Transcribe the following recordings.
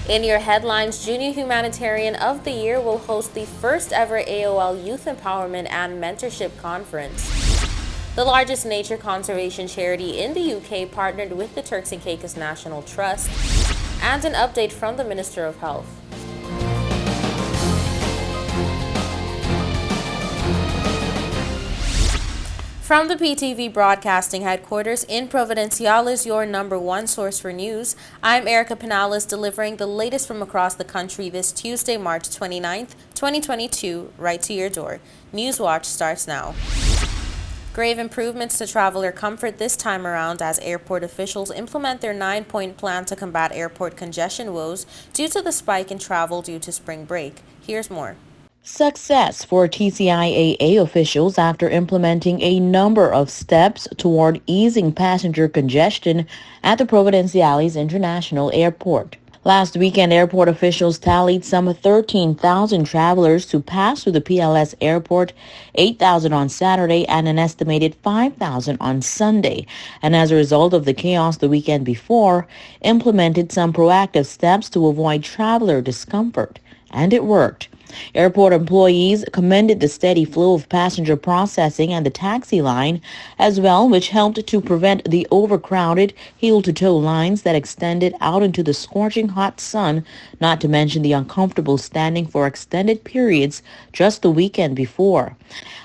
In your headlines, Junior Humanitarian of the Year will host the first ever AOL Youth Empowerment and Mentorship Conference. The largest nature conservation charity in the UK partnered with the Turks and Caicos National Trust, and an update from the Minister of Health. From the PTV Broadcasting Headquarters in Providenciales, your number one source for news, I'm Erica Pinales, delivering the latest from across the country this Tuesday, March 29th, 2022, right to your door. Newswatch starts now. Grave improvements to traveler comfort this time around as airport officials implement their 9-point plan to combat airport congestion woes due to the spike in travel due to spring break. Here's more. Success for TCIAA officials after implementing a number of steps toward easing passenger congestion at the Providenciales International Airport. Last weekend, airport officials tallied some 13,000 travelers to pass through the PLS airport, 8,000 on Saturday, and an estimated 5,000 on Sunday. And as a result of the chaos the weekend before, implemented some proactive steps to avoid traveler discomfort. And it worked. Airport employees commended the steady flow of passenger processing and the taxi line as well, which helped to prevent the overcrowded heel-to-toe lines that extended out into the scorching hot sun, not to mention the uncomfortable standing for extended periods just the weekend before.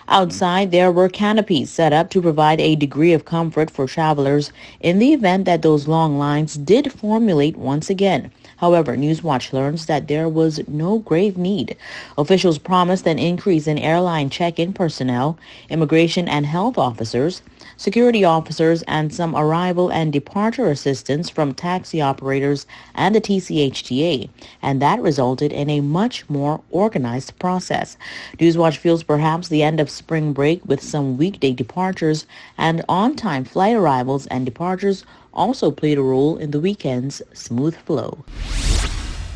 Outside, there were canopies set up to provide a degree of comfort for travelers in the event that those long lines did formulate once again. However, Newswatch learns that there was no grave need. Officials promised an increase in airline check-in personnel, immigration and health officers, security officers, and some arrival and departure assistance from taxi operators and the TCHTA, and that resulted in a much more organized process. Newswatch feels perhaps the end of spring break with some weekday departures and on-time flight arrivals and departures also played a role in the weekend's smooth flow.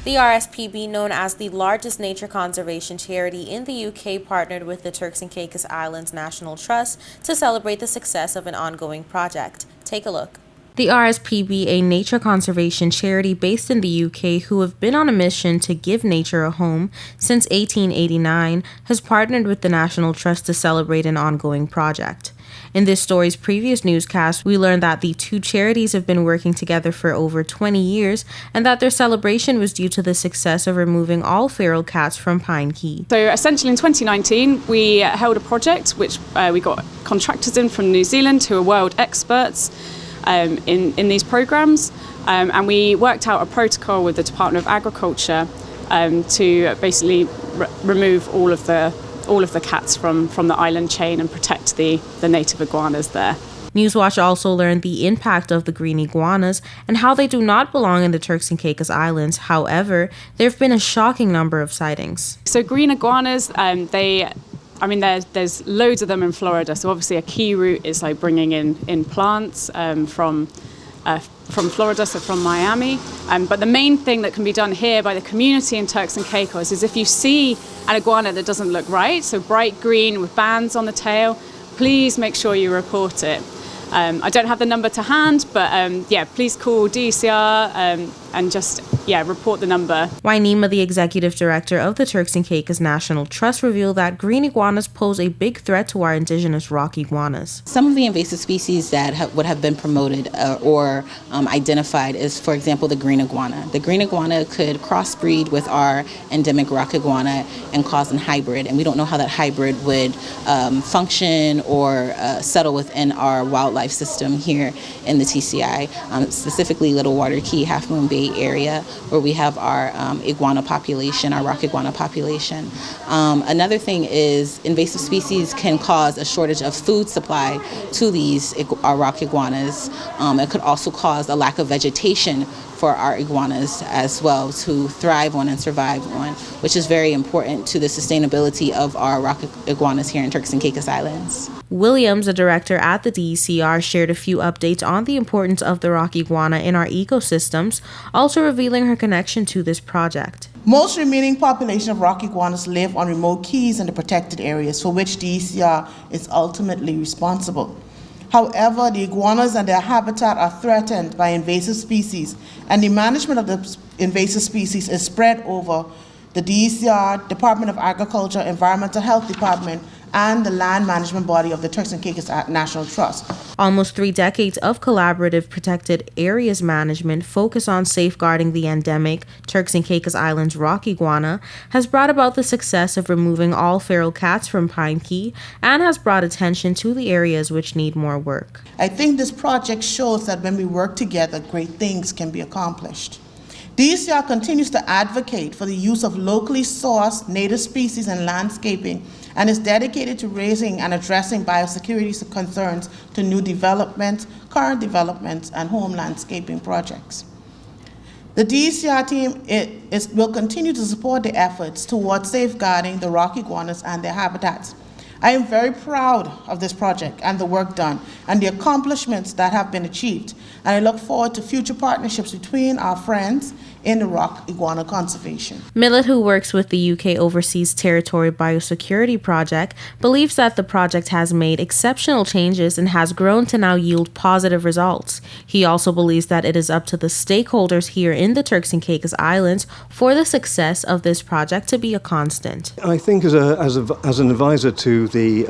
The RSPB, known as the largest nature conservation charity in the UK, partnered with the Turks and Caicos Islands National Trust to celebrate the success of an ongoing project. Take a look. The RSPB, a nature conservation charity based in the UK who have been on a mission to give nature a home since 1889, has partnered with the National Trust to celebrate an ongoing project. In this story's previous newscast, we learned that the two charities have been working together for over 20 years and that their celebration was due to the success of removing all feral cats from Pine Key. So essentially in 2019, we held a project which we got contractors in from New Zealand who are world experts in these programs, and we worked out a protocol with the Department of Agriculture to basically remove all of the cats from the island chain and protect the native iguanas there. Newswatch also learned the impact of the green iguanas and how they do not belong in the Turks and Caicos Islands. However, there have been a shocking number of sightings. So green iguanas, there's loads of them in Florida. So obviously a key route is like bringing in plants from Florida, so from Miami. But the main thing that can be done here by the community in Turks and Caicos is if you see an iguana that doesn't look right, so bright green with bands on the tail, please make sure you report it. I don't have the number to hand, but please call DCR and just report the number. Wainima, the executive director of the Turks and Caicos National Trust, revealed that green iguanas pose a big threat to our indigenous rock iguanas. Some of the invasive species that would have been promoted or identified is, for example, the green iguana. The green iguana could crossbreed with our endemic rock iguana and cause a hybrid, and we don't know how that hybrid would function or settle within our wildlife system here in the TCI, specifically Little Water Key, Half Moon Bay area, where we have our iguana population, our rock iguana population. Another thing is invasive species can cause a shortage of food supply to our rock iguanas. It could also cause a lack of vegetation for our iguanas as well to thrive on and survive on, which is very important to the sustainability of our rock iguanas here in Turks and Caicos Islands. Williams, a director at the DECR, shared a few updates on the importance of the rock iguana in our ecosystems, also revealing her connection to this project. Most remaining population of rock iguanas live on remote keys in the protected areas for which DECR is ultimately responsible. However, the iguanas and their habitat are threatened by invasive species, and the management of the invasive species is spread over the DECR, Department of Agriculture, Environmental Health Department, and the land management body of the Turks and Caicos National Trust. Almost 3 decades of collaborative protected areas management focused on safeguarding the endemic Turks and Caicos Islands rock iguana has brought about the success of removing all feral cats from Pine Key and has brought attention to the areas which need more work. I think this project shows that when we work together, great things can be accomplished. DECR continues to advocate for the use of locally sourced native species in landscaping and is dedicated to raising and addressing biosecurity concerns to new developments, current developments, and home landscaping projects. The DECR team will continue to support the efforts towards safeguarding the rock iguanas and their habitats. I am very proud of this project and the work done and the accomplishments that have been achieved, and I look forward to future partnerships between our friends in the rock iguana conservation. Millet, who works with the UK Overseas Territory Biosecurity Project, believes that the project has made exceptional changes and has grown to now yield positive results. He also believes that it is up to the stakeholders here in the Turks and Caicos Islands for the success of this project to be a constant. I think as an advisor to the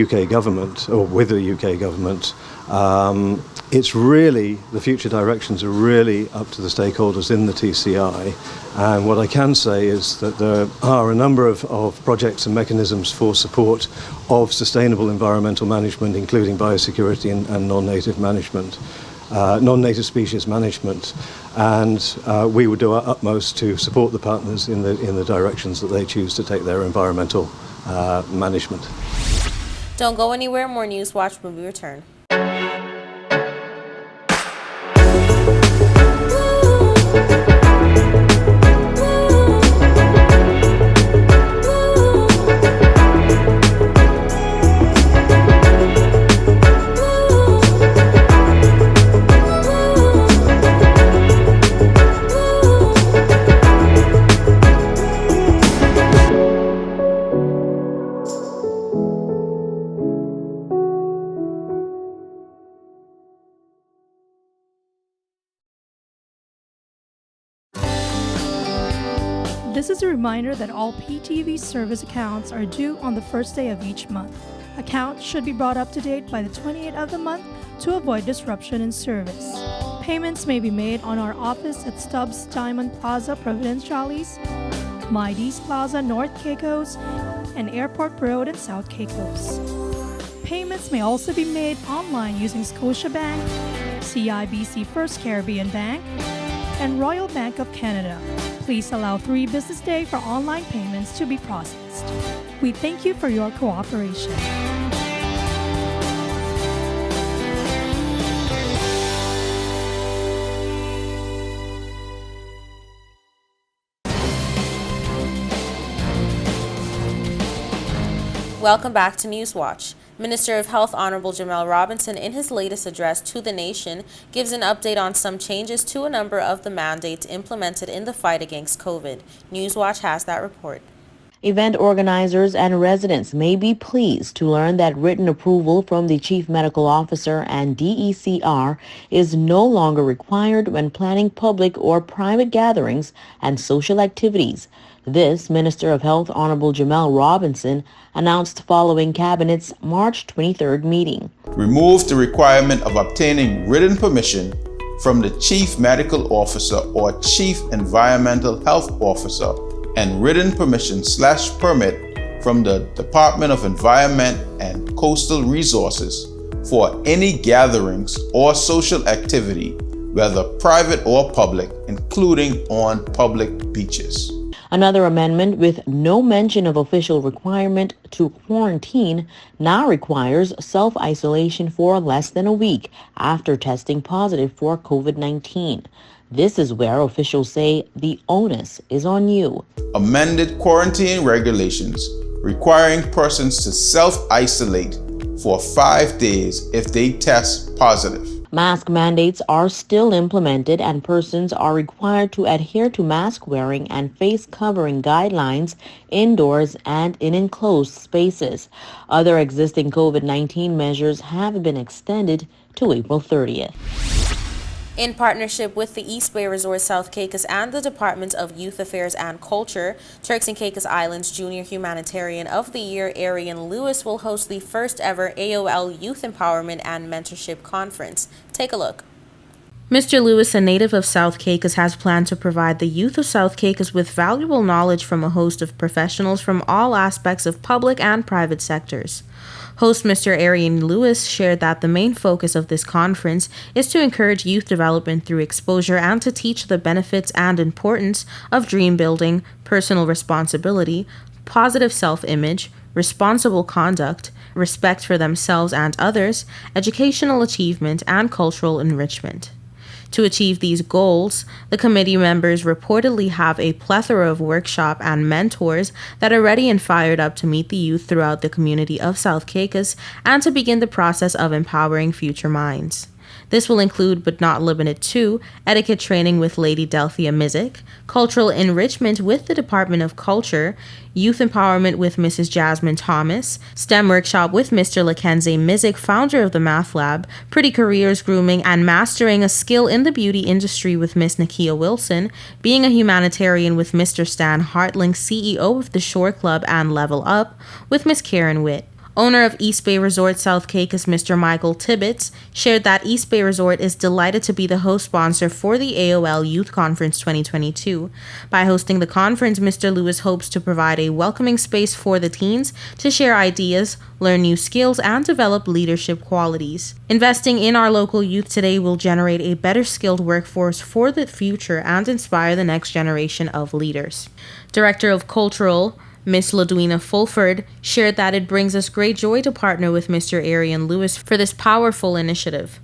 UK government, or with the UK government, it's really, the future directions are really up to the stakeholders in the TCI. And what I can say is that there are a number of projects and mechanisms for support of sustainable environmental management, including biosecurity and non-native management, non-native species management. And we would do our utmost to support the partners in the directions that they choose to take their environmental management. Don't go anywhere. More News Watch when we return. This is a reminder that all PTV service accounts are due on the first day of each month. Accounts should be brought up to date by the 28th of the month to avoid disruption in service. Payments may be made on our office at Stubbs Diamond Plaza, Providenciales, Mides Plaza, North Caicos, and Airport Road in South Caicos. Payments may also be made online using Scotiabank, CIBC First Caribbean Bank, and Royal Bank of Canada. Please allow 3 business days for online payments to be processed. We thank you for your cooperation. Welcome back to Newswatch. Minister of Health Honorable Jamel Robinson, in his latest address to the nation, gives an update on some changes to a number of the mandates implemented in the fight against COVID. Newswatch has that report. Event organizers and residents may be pleased to learn that written approval from the Chief Medical Officer and DECR is no longer required when planning public or private gatherings and social activities. This, Minister of Health Honorable Jamel Robinson announced following Cabinet's March 23rd meeting. Remove the requirement of obtaining written permission from the Chief Medical Officer or Chief Environmental Health Officer and written permission/permit from the Department of Environment and Coastal Resources for any gatherings or social activity, whether private or public, including on public beaches. Another amendment with no mention of official requirement to quarantine now requires self-isolation for less than a week after testing positive for COVID-19. This is where officials say the onus is on you. Amended quarantine regulations requiring persons to self-isolate for 5 days if they test positive. Mask mandates are still implemented and persons are required to adhere to mask wearing and face covering guidelines indoors and in enclosed spaces. Other existing COVID-19 measures have been extended to April 30th. In partnership with the East Bay Resort South Caicos and the Department of Youth Affairs and Culture, Turks and Caicos Islands Junior Humanitarian of the Year Arian Lewis will host the first ever AOL Youth Empowerment and Mentorship Conference. Take a look. Mr. Lewis, a native of South Caicos, has planned to provide the youth of South Caicos with valuable knowledge from a host of professionals from all aspects of public and private sectors. Host Mr. Arian Lewis shared that the main focus of this conference is to encourage youth development through exposure and to teach the benefits and importance of dream building, personal responsibility, positive self-image, responsible conduct, respect for themselves and others, educational achievement, and cultural enrichment. To achieve these goals, the committee members reportedly have a plethora of workshop and mentors that are ready and fired up to meet the youth throughout the community of South Caicos and to begin the process of empowering future minds. This will include, but not limited to, etiquette training with Lady Delphia Mizik, cultural enrichment with the Department of Culture, youth empowerment with Mrs. Jasmine Thomas, STEM workshop with Mr. Lakenze Mizik, founder of the Math Lab, Pretty Careers Grooming, and mastering a skill in the beauty industry with Miss Nakia Wilson, being a humanitarian with Mr. Stan Hartling, CEO of the Shore Club and Level Up, with Miss Karen Witt. Owner of East Bay Resort South Caicos, Mr. Michael Tibbetts, shared that East Bay Resort is delighted to be the host sponsor for the AOL Youth Conference 2022. By hosting the conference, Mr. Lewis hopes to provide a welcoming space for the teens to share ideas, learn new skills, and develop leadership qualities. Investing in our local youth today will generate a better skilled workforce for the future and inspire the next generation of leaders. Director of Cultural, Miss Ladwina Fulford, shared that it brings us great joy to partner with Mr. Arian Lewis for this powerful initiative.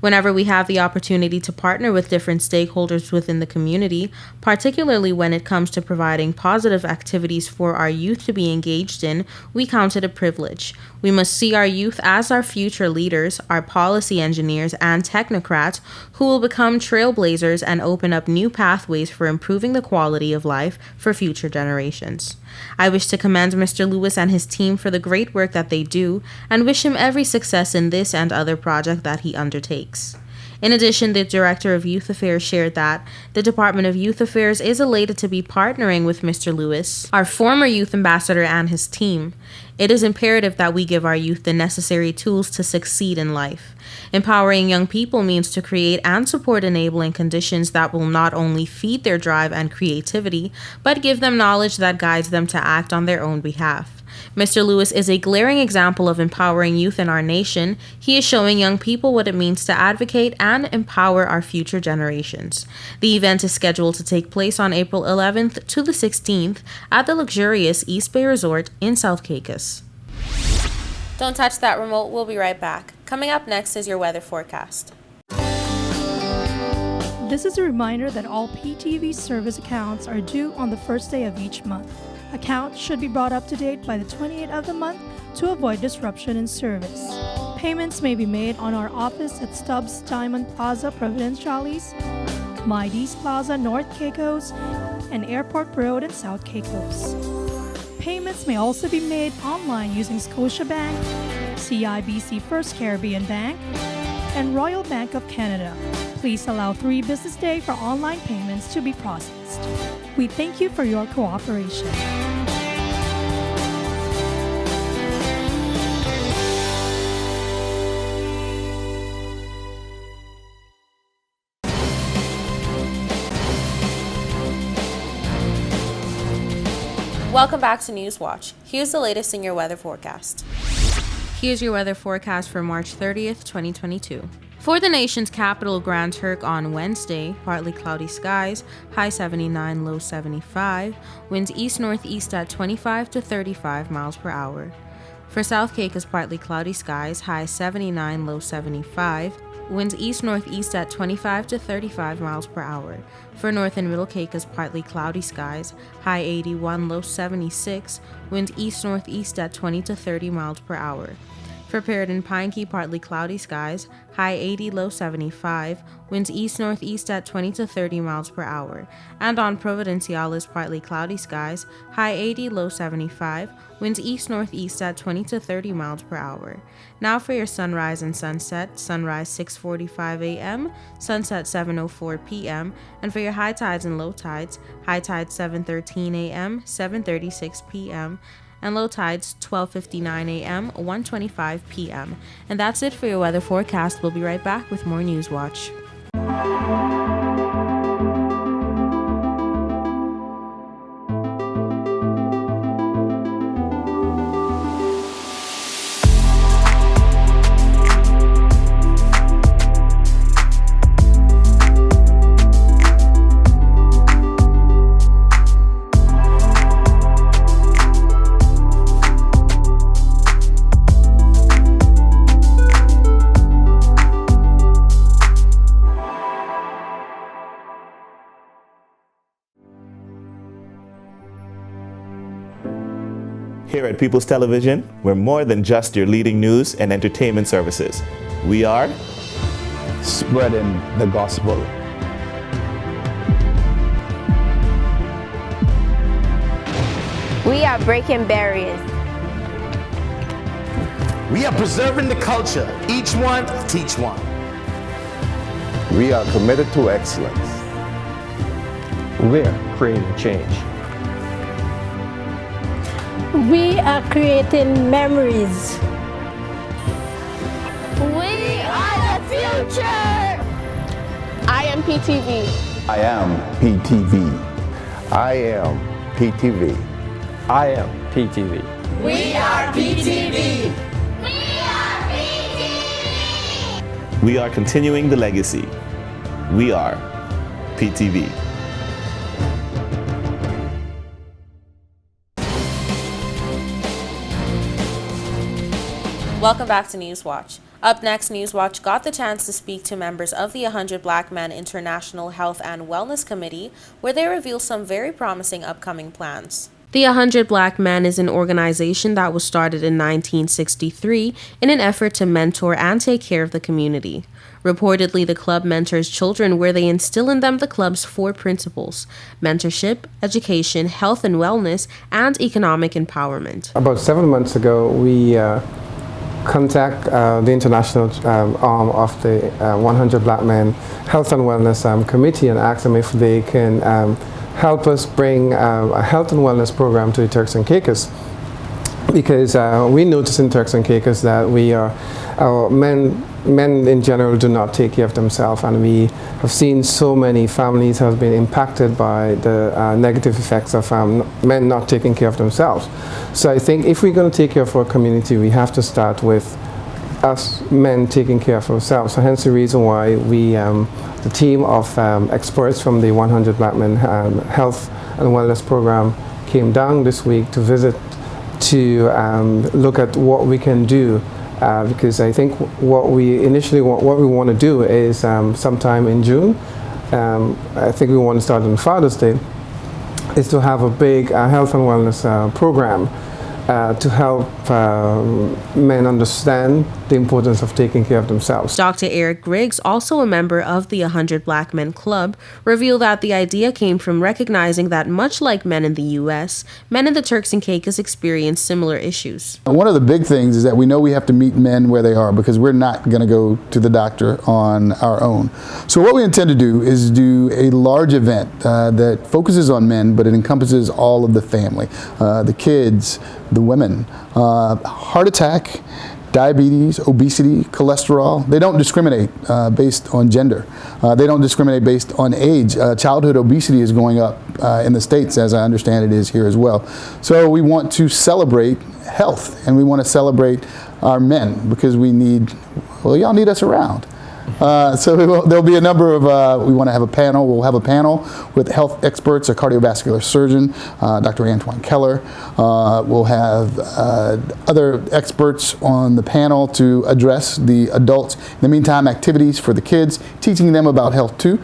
Whenever we have the opportunity to partner with different stakeholders within the community, particularly when it comes to providing positive activities for our youth to be engaged in, we count it a privilege. We must see our youth as our future leaders, our policy engineers, and technocrats who will become trailblazers and open up new pathways for improving the quality of life for future generations. I wish to commend Mr. Lewis and his team for the great work that they do and wish him every success in this and other projects that he undertakes. In addition, the Director of Youth Affairs shared that the Department of Youth Affairs is elated to be partnering with Mr. Lewis, our former youth ambassador, and his team. It is imperative that we give our youth the necessary tools to succeed in life. Empowering young people means to create and support enabling conditions that will not only feed their drive and creativity, but give them knowledge that guides them to act on their own behalf. Mr. Lewis is a glaring example of empowering youth in our nation. He is showing young people what it means to advocate and empower our future generations. The event is scheduled to take place on April 11th to the 16th at the luxurious East Bay Resort in South Caicos. Don't touch that remote. We'll be right back. Coming up next is your weather forecast. This is a reminder that all PTV service accounts are due on the first day of each month. Accounts should be brought up to date by the 28th of the month to avoid disruption in service. Payments may be made on our office at Stubbs Diamond Plaza, Providenciales, Mides Plaza, North Caicos, and Airport Road in South Caicos. Payments may also be made online using Scotiabank, CIBC First Caribbean Bank, and Royal Bank of Canada. Please allow 3 business days for online payments to be processed. We thank you for your cooperation. Welcome back to Newswatch. Here's the latest in your weather forecast. Here's your weather forecast for March 30th, 2022. For the nation's capital, Grand Turk, on Wednesday, partly cloudy skies, high 79, low 75, winds east-northeast at 25 to 35 miles per hour. For South Caicos, partly cloudy skies, high 79, low 75, winds east-northeast at 25 to 35 miles per hour. For North and Middle Caicos, partly cloudy skies, high 81, low 76, winds east-northeast at 20 to 30 miles per hour. For Perryton Pine Key, partly cloudy skies, high 80, low 75, winds east-northeast at 20 to 30 miles per hour. And on Providenciales, partly cloudy skies, high 80, low 75, winds east-northeast at 20 to 30 miles per hour. Now for your sunrise and sunset, sunrise 6:45 a.m., sunset 7:04 p.m., and for your high tides and low tides, high tides 7:13 a.m., 7:36 p.m., and low tides 12:59 a.m., 1:25 p.m. And that's it for your weather forecast. We'll be right back with more News Watch. Here at People's Television, we're more than just your leading news and entertainment services. We are spreading the gospel. We are breaking barriers. We are preserving the culture. Each one, teach one. We are committed to excellence. We're creating change. We are creating memories. We are the future. I am PTV. I am PTV. I am PTV. I am PTV. We are PTV. We are continuing the legacy. We are PTV. Welcome back to Newswatch. Up next, Newswatch got the chance to speak to members of the 100 Black Men International Health and Wellness Committee, where they reveal some very promising upcoming plans. The 100 Black Men is an organization that was started in 1963 in an effort to mentor and take care of the community. Reportedly, the club mentors children where they instill in them the club's 4 principles: mentorship, education, health and wellness, and economic empowerment. About 7 months ago, we contact the international arm of the 100 Black Men Health and Wellness Committee and ask them if they can help us bring a health and wellness program to the Turks and Caicos, because we notice in Turks and Caicos that our men in general do not take care of themselves, and we have seen so many families have been impacted by the negative effects of men not taking care of themselves. So I think if we're going to take care of our community, we have to start with us men taking care of ourselves. So hence the reason why we, the team of experts from the 100 Black Men Health and Wellness Program came down this week to visit, to look at what we can do. Because I think what we want to do is sometime in June, I think we want to start on Father's Day, is to have a big health and wellness program to help men understand the importance of taking care of themselves. Dr. Eric Griggs, also a member of the 100 Black Men Club, revealed that the idea came from recognizing that much like men in the U.S., men in the Turks and Caicos experience similar issues. One of the big things is that we know we have to meet men where they are, because we're not going to go to the doctor on our own. So what we intend to do is do a large event that focuses on men, but it encompasses all of the family, the kids, the women, heart attack, diabetes, obesity, cholesterol. They don't discriminate based on gender. They don't discriminate based on age. Childhood obesity is going up in the States, as I understand it is here as well. So we want to celebrate health, and we want to celebrate our men, because we need, well, y'all need us around. So there'll be a number of, we want to have a panel. We'll have a panel with health experts, a cardiovascular surgeon, Dr. Antoine Keller. We'll have other experts on the panel to address the adults. In the meantime, activities for the kids, teaching them about health too,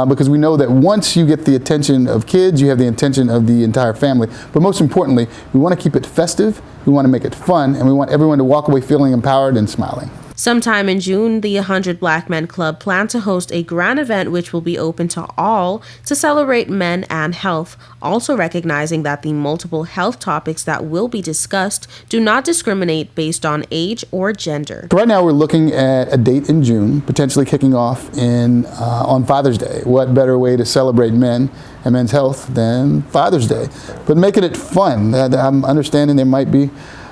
because we know that once you get the attention of kids, you have the attention of the entire family. But most importantly, we want to keep it festive, we want to make it fun, and we want everyone to walk away feeling empowered and smiling. Sometime in June, the 100 Black Men Club plan to host a grand event which will be open to all to celebrate men and health, also recognizing that the multiple health topics that will be discussed do not discriminate based on age or gender. Right now we're looking at a date in June, potentially kicking off on Father's Day. What better way to celebrate men and men's health than Father's Day? But making it fun. I'm understanding there might be,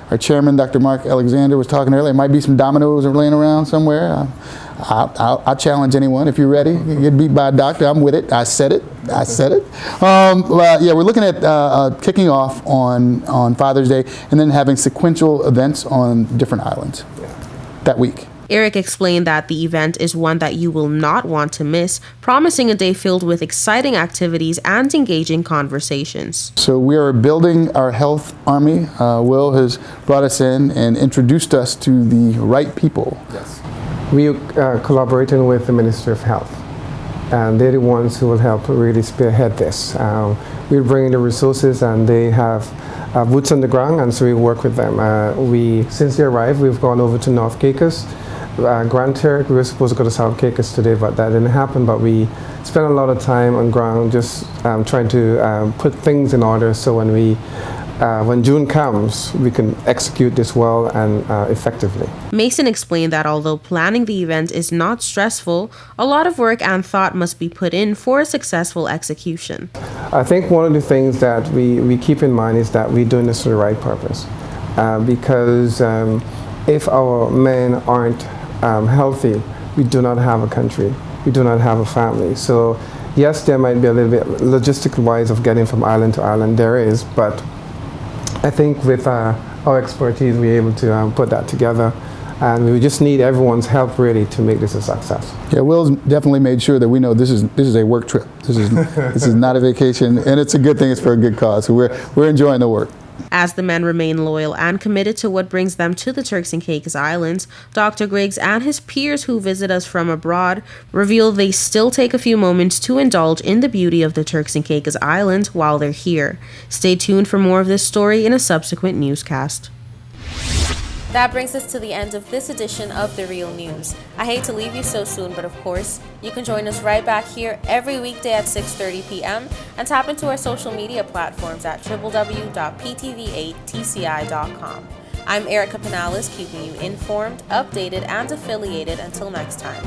our chairman, Dr. Mark Alexander, was talking earlier, there might be some dominoes laying around somewhere. I'll challenge anyone. If you're ready, you get beat by a doctor, I'm with it. I said it. Yeah, we're looking at kicking off on Father's Day and then having sequential events on different islands that week. Eric explained that the event is one that you will not want to miss, promising a day filled with exciting activities and engaging conversations. So we are building our health army. Will has brought us in and introduced us to the right people. Yes. We are collaborating with the Ministry of Health, and they're the ones who will help really spearhead this. We're bringing the resources, and they have boots on the ground, and so we work with them. Since they arrived, we've gone over to North Caicos, Grand Turk. We were supposed to go to South Caicos today, but that didn't happen. But we spent a lot of time on ground just trying to put things in order, so when June comes, we can execute this well and effectively. Mason explained that although planning the event is not stressful, a lot of work and thought must be put in for a successful execution. I think one of the things that we keep in mind is that we're doing this for the right purpose. Because if our men aren't healthy, we do not have a country, we do not have a family. So yes, there might be a little bit logistical wise of getting from island to island, there is, but I think with our expertise, we're able to put that together, and we just need everyone's help really to make this a success. Yeah, Will's definitely made sure that we know this is a work trip. This is not a vacation, and it's a good thing. It's for a good cause. So we're enjoying the work. As the men remain loyal and committed to what brings them to the Turks and Caicos Islands, Dr. Griggs and his peers who visit us from abroad reveal they still take a few moments to indulge in the beauty of the Turks and Caicos Islands while they're here. Stay tuned for more of this story in a subsequent newscast. That brings us to the end of this edition of The Real News. I hate to leave you so soon, but of course, you can join us right back here every weekday at 6:30 p.m. and tap into our social media platforms at www.ptv8tci.com. I'm Erica Pinales, keeping you informed, updated, and affiliated. Until next time.